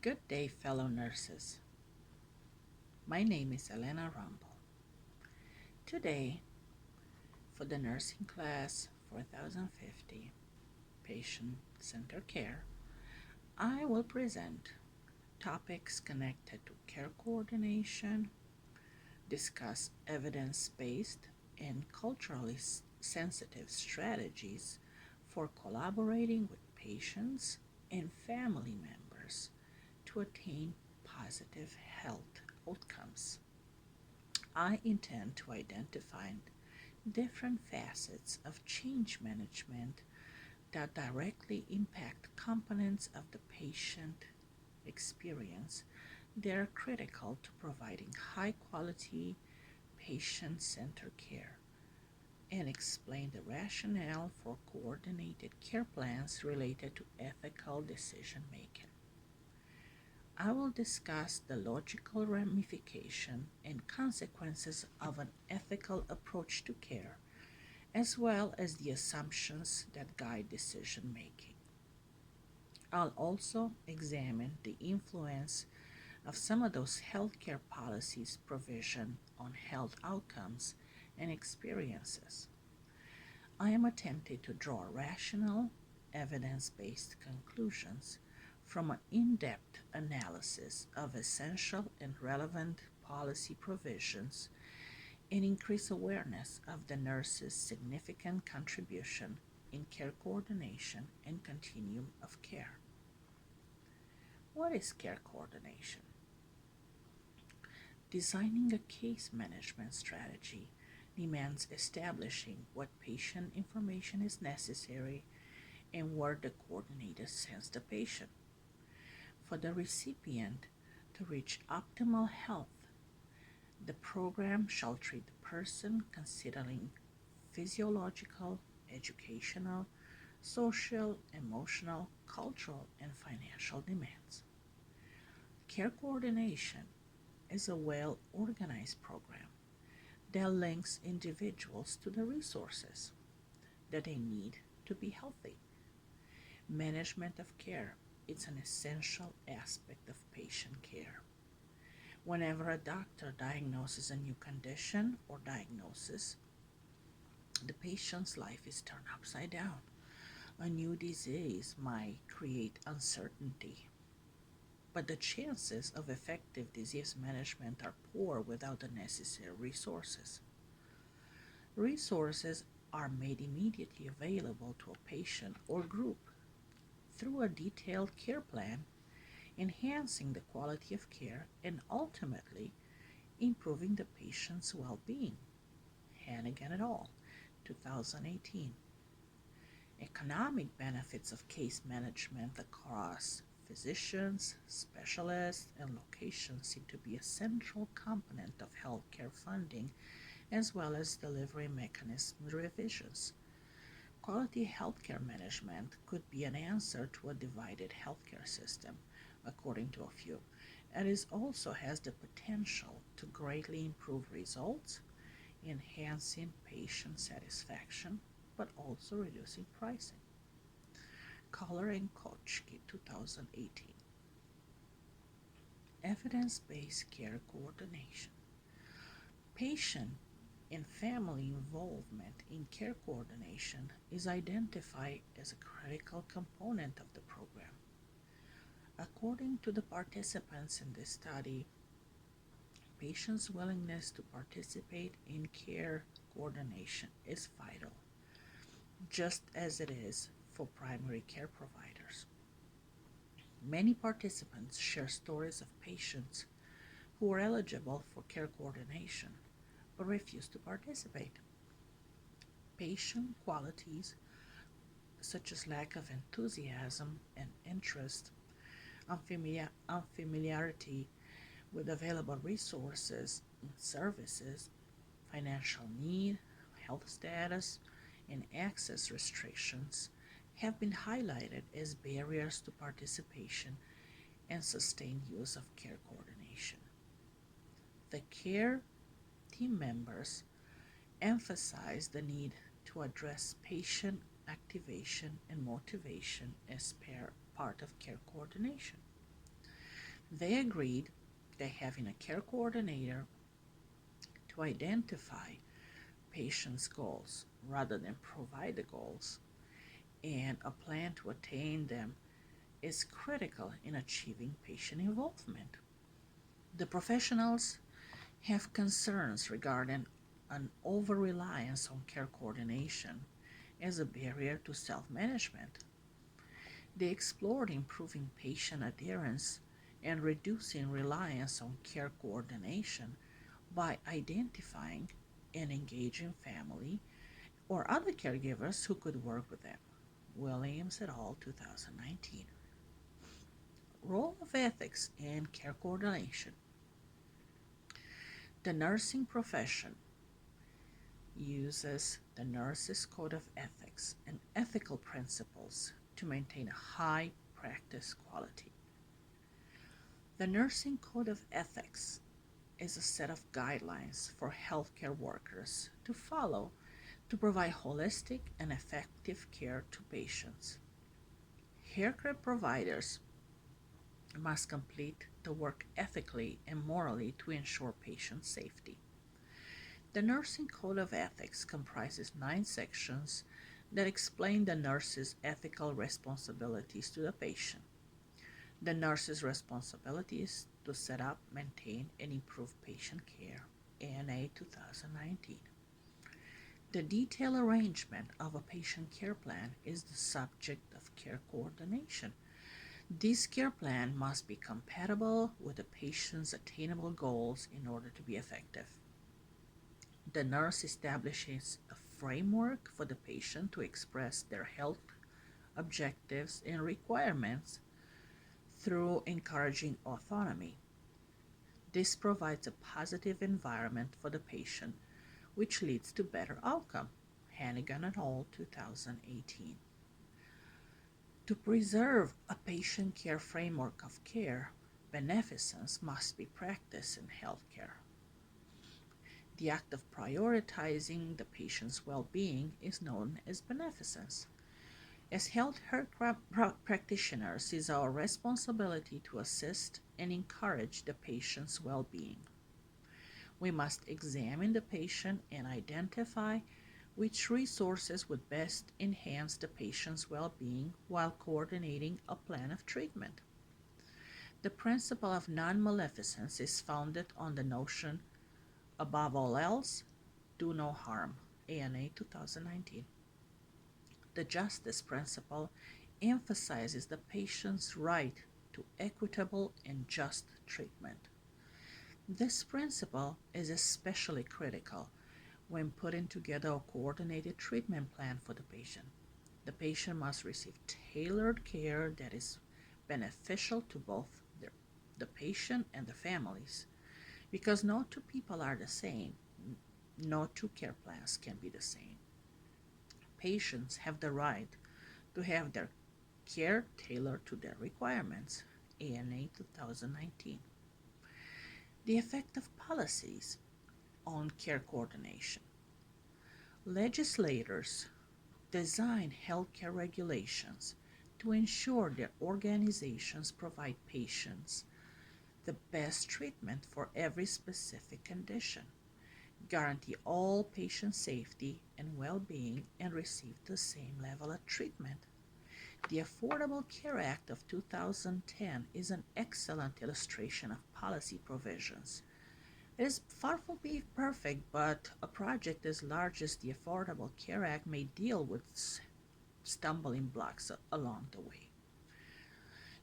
Good day, fellow nurses. My name is Elena Rumble. Today, for the nursing class 4050, Patient-Centered Care, I will present topics connected to care coordination, discuss evidence-based and culturally sensitive strategies for collaborating with patients and family members to attain positive health outcomes. I intend to identify different facets of change management that directly impact components of the patient experience that are critical to providing high quality, patient centered care, and explain the rationale for coordinated care plans related to ethical decision making. I will discuss the logical ramification and consequences of an ethical approach to care, as well as the assumptions that guide decision making. I'll also examine the influence of some of those healthcare policies provision on health outcomes and experiences. I am attempting to draw rational, evidence-based conclusions from an in-depth analysis of essential and relevant policy provisions and increase awareness of the nurse's significant contribution in care coordination and continuum of care. What is care coordination? Designing a case management strategy demands establishing what patient information is necessary and where the coordinator sends the patient. For the recipient to reach optimal health, the program shall treat the person considering physiological, educational, social, emotional, cultural, and financial demands. Care coordination is a well organized program that links individuals to the resources that they need to be healthy. Management of care is an essential aspect of patient care. Whenever a doctor diagnoses a new condition or diagnosis, the patient's life is turned upside down. A new disease might create uncertainty, but the chances of effective disease management are poor without the necessary resources. Resources are made immediately available to a patient or group through a detailed care plan, enhancing the quality of care and ultimately improving the patient's well being. Hannigan et al., 2018. Economic benefits of case management across physicians, specialists, and locations seem to be a central component of healthcare funding as well as delivery mechanism revisions. Quality healthcare management could be an answer to a divided healthcare system, according to a few, and it also has the potential to greatly improve results, enhancing patient satisfaction, but also reducing pricing. Kohler and Kochki, 2018. Evidence-based care coordination. Patient and family involvement in care coordination is identified as a critical component of the program. According to the participants in this study, patients' willingness to participate in care coordination is vital, just as it is for primary care providers. Many participants share stories of patients who are eligible for care coordination but refuse to participate. Patient qualities such as lack of enthusiasm and interest, unfamiliarity with available resources and services, financial need, health status, and access restrictions have been highlighted as barriers to participation and sustained use of care coordination. The care team members emphasize the need to address patient activation and motivation as part of care coordination. They agreed that having a care coordinator to identify patients' goals rather than provide the goals and a plan to attain them is critical in achieving patient involvement. The professionals have concerns regarding an over reliance on care coordination as a barrier to self management. They explored improving patient adherence and reducing reliance on care coordination by identifying and engaging family or other caregivers who could work with them. Williams et al., 2019. Role of ethics in care coordination. The nursing profession uses the Nurses Code of Ethics and ethical principles to maintain a high practice quality. The Nursing Code of Ethics is a set of guidelines for healthcare workers to follow to provide holistic and effective care to patients. Healthcare providers must complete the work ethically and morally to ensure patient safety. The Nursing Code of Ethics comprises 9 sections that explain the nurse's ethical responsibilities to the patient. The nurse's responsibility is to set up, maintain, and improve patient care, ANA 2019. The detailed arrangement of a patient care plan is the subject of care coordination. This care plan must be compatible with the patient's attainable goals in order to be effective. The nurse establishes a framework for the patient to express their health objectives and requirements through encouraging autonomy. This provides a positive environment for the patient, which leads to better outcome. Hannigan et al., 2018. To preserve a patient care framework of care, beneficence must be practiced in healthcare. The act of prioritizing the patient's well-being is known as beneficence. As healthcare practitioners, it is our responsibility to assist and encourage the patient's well-being. We must examine the patient and identify which resources would best enhance the patient's well-being while coordinating a plan of treatment. The principle of non-maleficence is founded on the notion, above all else, do no harm, ANA 2019. The justice principle emphasizes the patient's right to equitable and just treatment. This principle is especially critical when putting together a coordinated treatment plan for the patient. The patient must receive tailored care that is beneficial to both the patient and the families, because no two people are the same. No two care plans can be the same. Patients have the right to have their care tailored to their requirements, ANA 2019. The effect of policies on care coordination. Legislators design healthcare regulations to ensure their organizations provide patients the best treatment for every specific condition, guarantee all patient safety and well-being, and receive the same level of treatment. The Affordable Care Act of 2010 is an excellent illustration of policy provisions. It is far from being perfect, but a project as large as the Affordable Care Act may deal with stumbling blocks along the way.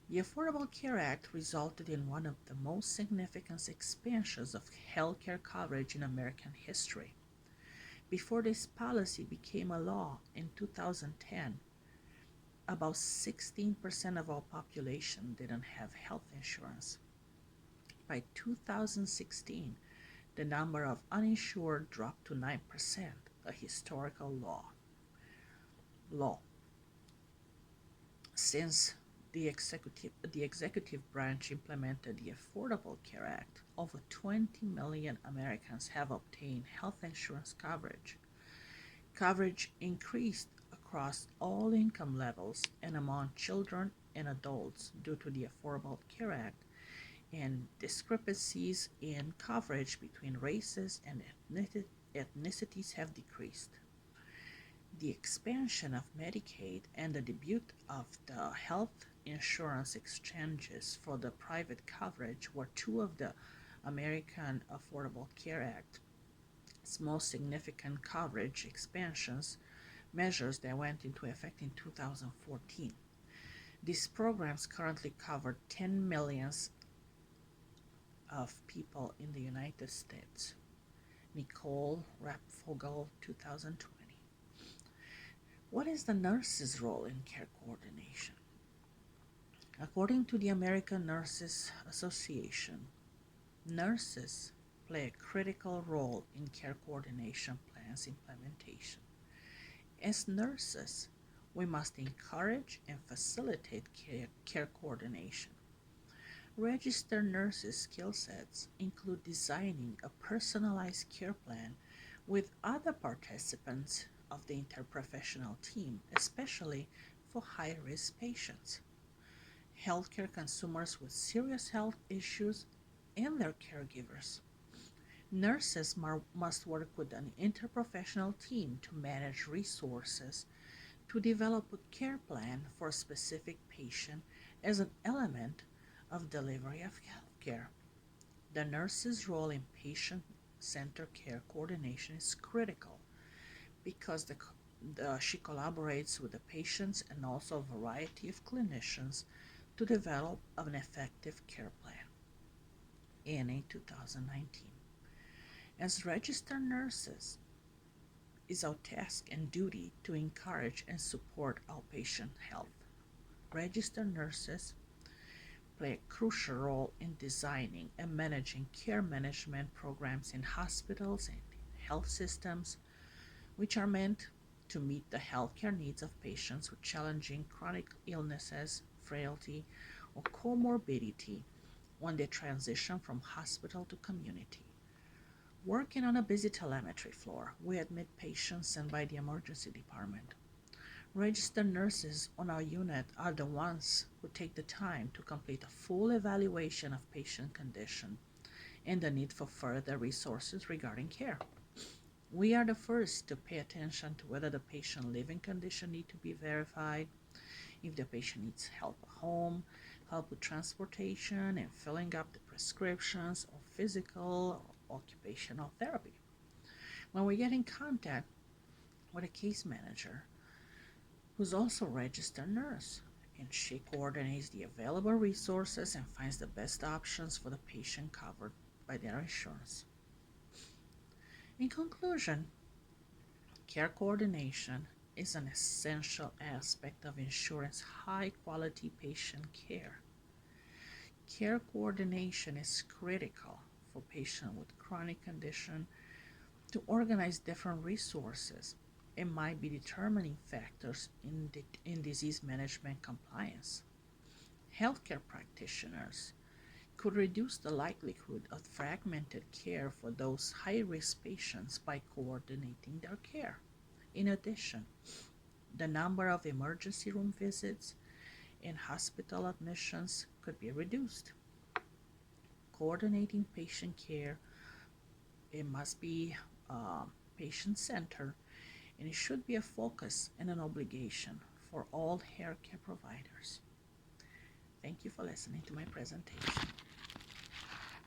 The Affordable Care Act resulted in one of the most significant expansions of healthcare coverage in American history. Before this policy became a law in 2010, about 16% of our population didn't have health insurance. By 2016, the number of uninsured dropped to 9%, a historical law. Since the executive branch implemented the Affordable Care Act, over 20 million Americans have obtained health insurance coverage. Coverage increased across all income levels and among children and adults due to the Affordable Care Act and discrepancies in coverage between races and ethnicities have decreased. The expansion of Medicaid and the debut of the health insurance exchanges for the private coverage were two of the American Affordable Care Act's most significant coverage expansions measures that went into effect in 2014. These programs currently cover 10 million of people in the United States. Nicole Rapfogel, 2020. What is the nurse's role in care coordination? According to the American Nurses Association, nurses play a critical role in care coordination plans implementation. As nurses, we must encourage and facilitate care coordination. Registered nurses' skill sets include designing a personalized care plan with other participants of the interprofessional team, especially for high-risk patients, healthcare consumers with serious health issues, and their caregivers. Nurses must work with an interprofessional team to manage resources, to develop a care plan for a specific patient as an element of delivery of healthcare. The nurse's role in patient-centered care coordination is critical because she collaborates with the patients and also a variety of clinicians to develop an effective care plan. In 2019, as registered nurses, it's our task and duty to encourage and support outpatient health. Registered nurses play a crucial role in designing and managing care management programs in hospitals and health systems, which are meant to meet the healthcare needs of patients with challenging chronic illnesses, frailty, or comorbidity when they transition from hospital to community. Working on a busy telemetry floor, we admit patients sent by the emergency department. Registered nurses on our unit are the ones who take the time to complete a full evaluation of patient condition and the need for further resources regarding care. We are the first to pay attention to whether the patient living condition need to be verified, if the patient needs help at home, help with transportation and filling up the prescriptions, or physical or occupational therapy. When we get in contact with a case manager, who's also a registered nurse, and she coordinates the available resources and finds the best options for the patient covered by their insurance. In conclusion, care coordination is an essential aspect of ensuring high-quality patient care. Care coordination is critical for patients with chronic condition to organize different resources. It might be determining factors in disease management compliance. Healthcare practitioners could reduce the likelihood of fragmented care for those high-risk patients by coordinating their care. In addition, the number of emergency room visits and hospital admissions could be reduced. Coordinating patient care, it must be patient-centered, and it should be a focus and an obligation for all healthcare providers. Thank you for listening to my presentation.